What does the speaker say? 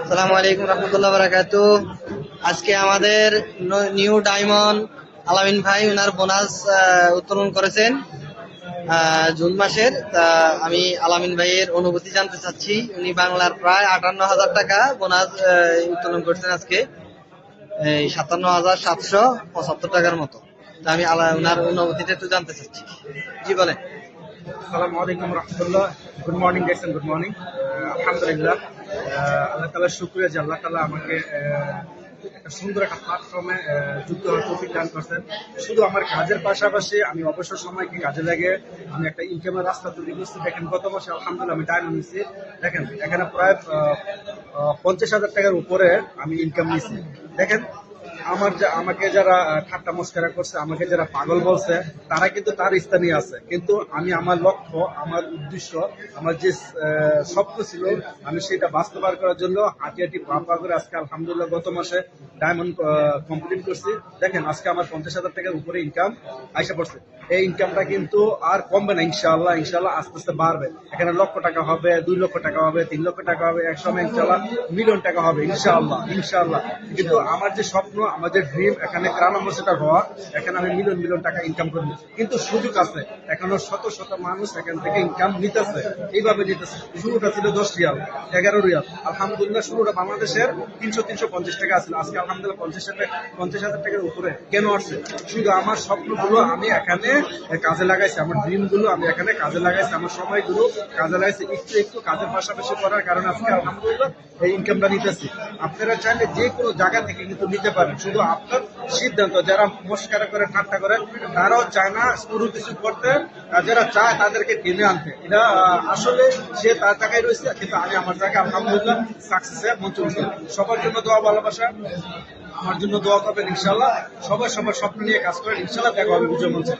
আসসালামু আলাইকুম রহমতুল্লাহ বারাকাতু। আজকে আমাদের নিউ ডায়মন্ড আলামিন ভাই ওনার বোনাস উত্তোলন করেছেন জুন মাসের। তা আমি আলামিন ভাইয়ের অনুভূতি জানতে চাচ্ছি। উনি বাংলার প্রায় 58,000 টাকা বোনাস উত্তোলন করছেন আজকে, এই 57,775 টাকার মতো। তা আমি ওনার অনুভূতিটা একটু জানতে চাচ্ছি। জি বলেন। আসসালামু আলাইকুম রহমতুল্লাহ। Good morning guys and good morning. আলহামদুলিল্লাহ, আল্লাহ তাআলার শুকরিয়া যে আল্লাহ তাআলা আমাকে একটা সুন্দর একটা প্ল্যাটফর্মে যুক্ত হওয়ার তৌফিক দান করছেন। শুধু আমার কাজের পাশাপাশি আমি অবসর সময়কে কাজে লাগে আমি একটা ইনকামের রাস্তা তৈরি করছি। দেখেন গত মাসে আলহামদুলিল্লাহ আমি ডায়মন্ড নিচ্ছি। দেখেন এখানে প্রায় 50,000 টাকার উপরে আমি ইনকাম নিচ্ছি। দেখেন আমাকে যারা ঠাট্টা মস্করা করছে, আমাকে যারা পাগল বলছে, তারা কিন্তু তার স্থানীয় আছে, কিন্তু আমি আমার লক্ষ্য, আমার উদ্দেশ্য, আমার যে স্বপ্ন ছিল, আমি সেটা বাস্তবায়ন করার জন্য হাঁটি হাঁটি পা করে আজকে আলহামদুলিল্লাহ গত মাসে ডায়মন্ড কমপ্লিট করছি। দেখেন আজকে আমার 50,000 টাকার উপরে ইনকাম আইসা পড়ছে। এই ইনকামটা কিন্তু আর কমবে না, ইনশাআল্লাহ ইনশাআল্লাহ আস্তে আস্তে বাড়বে। এখানে লক্ষ টাকা হবে, 2 লক্ষ টাকা হবে, 3 লক্ষ টাকা হবে, এক সময় ইনশাআল্লাহ মিলিয়ন টাকা হবে ইনশাআল্লাহ ইনশাআল্লাহ। কিন্তু আমার যে স্বপ্ন, আমার যে ড্রিম, এখানে ক্রাউন অ্যাম্বাসেডর হওয়া, এখানে আমি মিলিয়ন মিলিয়ন টাকা ইনকাম করবো। কিন্তু সুযোগ আছে, এখনো শত শত মানুষ এখান থেকে ইনকাম নিতেছে, এইভাবে নিতেছে। শুরুটা ছিল 10 রিয়াল, 11 রিয়াল। আলহামদুলিল্লাহ শুরুটা বাংলাদেশের 300-350 টাকা আছিল, আজকে আলহামদুলিল্লাহ 50,000 টাকার উপরে কেন আসছে? শুধু আমার স্বপ্নগুলো আমি এখানে কাজে লাগাইছি, আমার ড্রিম গুলো আমি এখানে কাজে লাগাইছি, আমার সময়গুলো কাজে লাগাইছি একটু একটু কাজের পাশাপাশি করার কারণে আজকে আলহামদুলিল্লাহ এই ইনকামটা নিতেছি। আপনারা চাইলে যে কোনো জায়গা থেকে কিন্তু নিতে পারেন, শুধু আপনার সিদ্ধান্ত। যারা মস্কারা করে ঠাট্টা করেন তারাও চায় না শুরু কিছু করতে, যারা চায় তাদেরকে টেনে আনতে। এটা আসলে সে তার জায়গায় রয়েছে, কিন্তু আমি আমার জায়গায় আলহামদুলিল্লাহ সাকসেসে মঞ্চ উঠছি। সবার জন্য দোয়া ভালোবাসা, আমার জন্য দোয়া করবেন ইনশাল্লাহ। সবাই সবার স্বপ্ন নিয়ে কাজ করেন, ইনশাল্লাহ দেখা হবে বিজয় মঞ্চে।